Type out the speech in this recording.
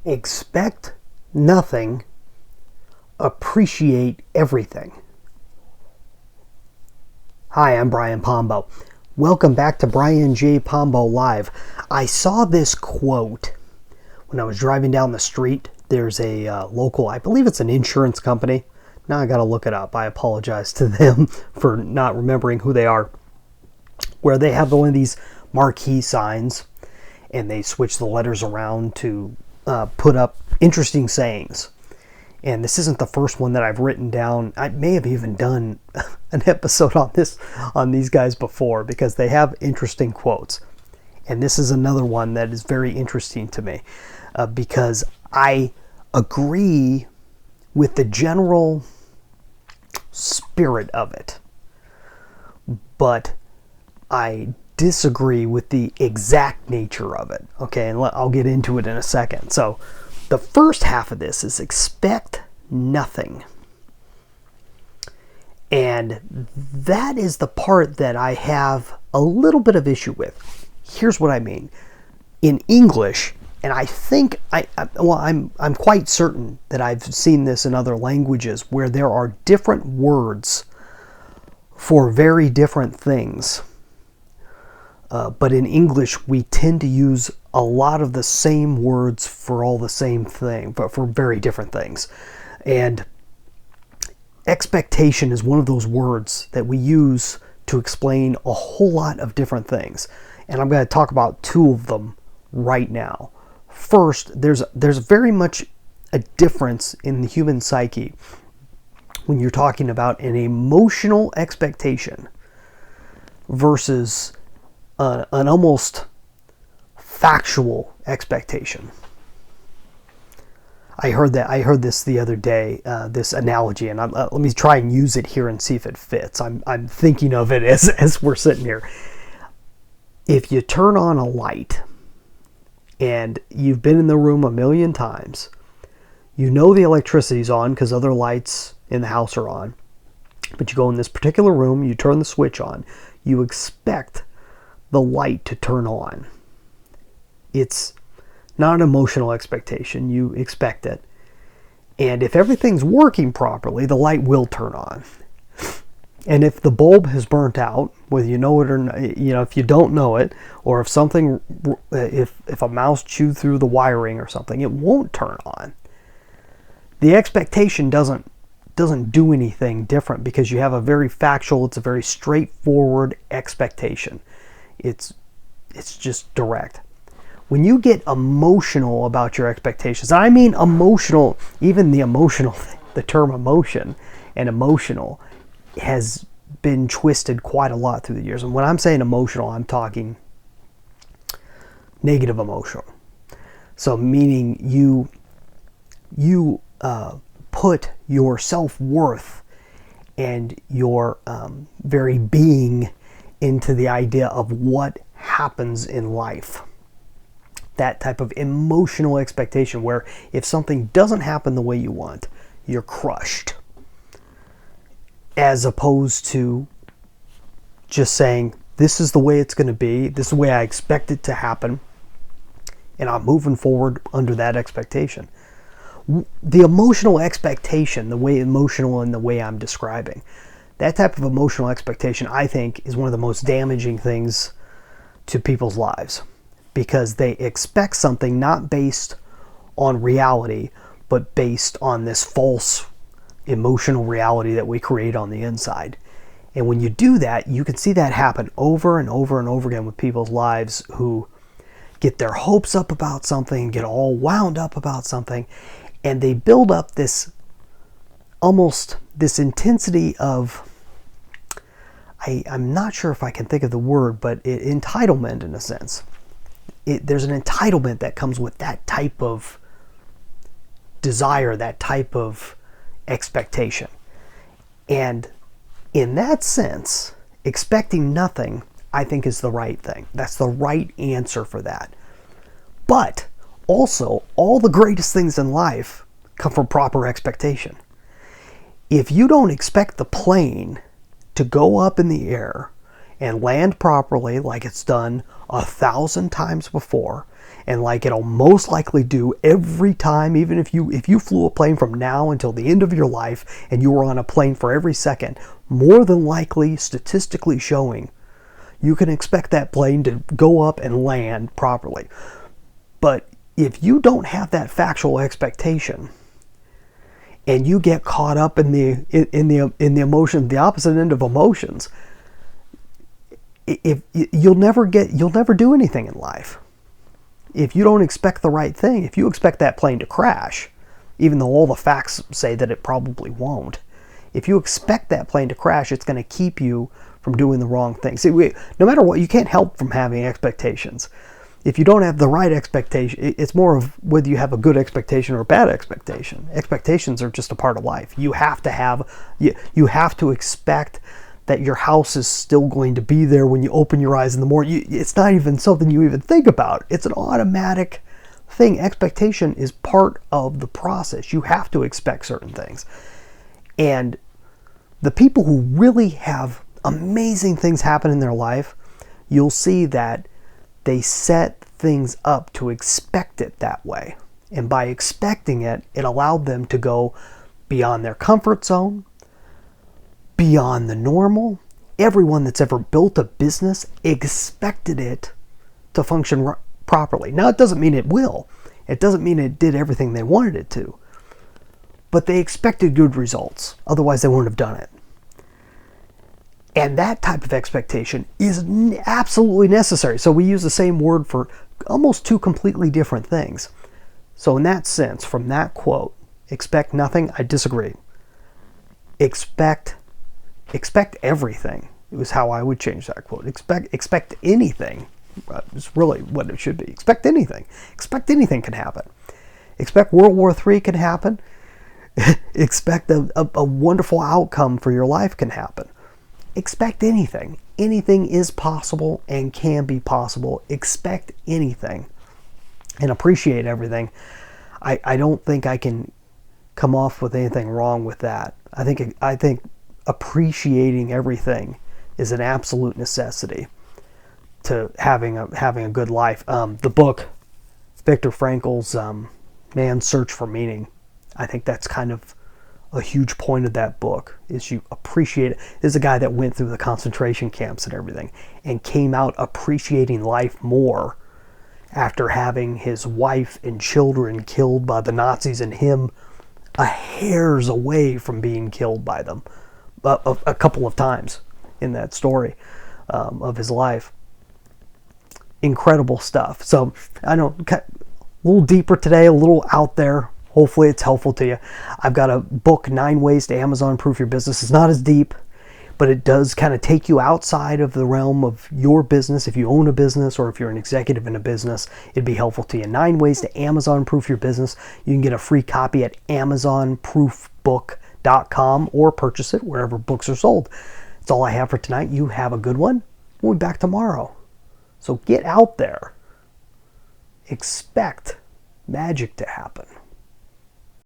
Expect nothing, appreciate everything. Hi, I'm Brian Pombo. Welcome back to Brian J. Pombo Live. I saw this quote when I was driving down the street. There's a local, I believe it's an insurance company. Now I got to look it up. I apologize to them for not remembering who they are. Where they have one of these marquee signs and they switch the letters around to put up interesting sayings. And this isn't the first one that I've written down. I may have even done an episode on these guys before because they have interesting quotes. And this is another one that is very interesting to me because I agree with the general spirit of it, but I disagree with the exact nature of it. Okay, and I'll get into it in a second. So the first half of this is expect nothing. And that is the part that I have a little bit of issue with. Here's what I mean. In English, and I think I'm quite certain that I've seen this in other languages where there are different words for very different things. But in English, we tend to use a lot of the same words for all the same thing, but for very different things. And expectation is one of those words that we use to explain a whole lot of different things. And I'm going to talk about two of them right now. First, there's very much a difference in the human psyche when you're talking about an emotional expectation versus an almost factual expectation. I heard this the other day, this analogy, and let me try and use it here and see if it fits. I'm thinking of it as we're sitting here. If you turn on a light, and you've been in the room a million times, you know the electricity's on because other lights in the house are on, but you go in this particular room, you turn the switch on, you expect the light to turn on. It's not an emotional expectation. You expect it. And if everything's working properly, the light will turn on. And if the bulb has burnt out, whether you know it or not, if you don't know it, or if a mouse chewed through the wiring or something, it won't turn on. The expectation doesn't do anything different because you have a very factual, it's a very straightforward expectation. It's just direct. When you get emotional about your expectations, I mean emotional, even the emotional thing, the term emotion and emotional has been twisted quite a lot through the years. And when I'm saying emotional, I'm talking negative emotional. So meaning you put your self-worth and your very being into the idea of what happens in life. That type of emotional expectation where if something doesn't happen the way you want, you're crushed. As opposed to just saying, this is the way it's going to be, this is the way I expect it to happen, and I'm moving forward under that expectation. The emotional expectation, the way emotional in the way I'm describing, that type of emotional expectation, I think, is one of the most damaging things to people's lives because they expect something not based on reality, but based on this false emotional reality that we create on the inside. And when you do that, you can see that happen over and over and over again with people's lives who get their hopes up about something, get all wound up about something, and they build up this intensity of, I'm not sure if I can think of the word, but entitlement in a sense. There's an entitlement that comes with that type of desire, that type of expectation. And in that sense, expecting nothing, I think, is the right thing. That's the right answer for that. But also, all the greatest things in life come from proper expectation. If you don't expect the plane to go up in the air and land properly like it's done 1,000 times before, And like it'll most likely do every time, even if you flew a plane from now until the end of your life and you were on a plane for every second, more than likely, statistically showing, you can expect that plane to go up and land properly. But if you don't have that factual expectation and you get caught up in the emotion, the opposite end of emotions, if you'll never do anything in life. If you don't expect the right thing, if you expect that plane to crash, even though all the facts say that it probably won't, if you expect that plane to crash, it's going to keep you from doing the wrong thing. See, no matter what, you can't help from having expectations. If you don't have the right expectation, it's more of whether you have a good expectation or a bad expectation. Expectations are just a part of life. You have to expect that your house is still going to be there when you open your eyes in the morning. It's not even something you even think about. It's an automatic thing. Expectation is part of the process. You have to expect certain things. And the people who really have amazing things happen in their life, you'll see that they set things up to expect it that way. And by expecting it, it allowed them to go beyond their comfort zone, beyond the normal. Everyone that's ever built a business expected it to function properly. Now, it doesn't mean it will. It doesn't mean it did everything they wanted it to. But they expected good results. Otherwise, they wouldn't have done it. And that type of expectation is absolutely necessary. So we use the same word for almost two completely different things. So in that sense, from that quote, expect nothing, I disagree. Expect everything. It was how I would change that quote. Expect anything. It's really what it should be. Expect anything. Expect anything can happen. Expect World War III can happen. Expect a wonderful outcome for your life can happen. Expect anything. Anything is possible and can be possible. Expect anything and appreciate everything. I don't think I can come off with anything wrong with that. I think appreciating everything is an absolute necessity to having a good life. The book, Viktor Frankl's Man's Search for Meaning, I think that's kind of a huge point of that book, is you appreciate it. This is a guy that went through the concentration camps and everything and came out appreciating life more after having his wife and children killed by the Nazis and him a hair's away from being killed by them a couple of times in that story of his life. Incredible stuff. So I know a little deeper today, a little out there. Hopefully it's helpful to you. I've got a book, 9 Ways to Amazon Proof Your Business. It's not as deep, but it does kind of take you outside of the realm of your business. If you own a business or if you're an executive in a business, it'd be helpful to you. 9 Ways to Amazon Proof Your Business. You can get a free copy at amazonproofbook.com or purchase it wherever books are sold. That's all I have for tonight. You have a good one. We'll be back tomorrow. So get out there. Expect magic to happen.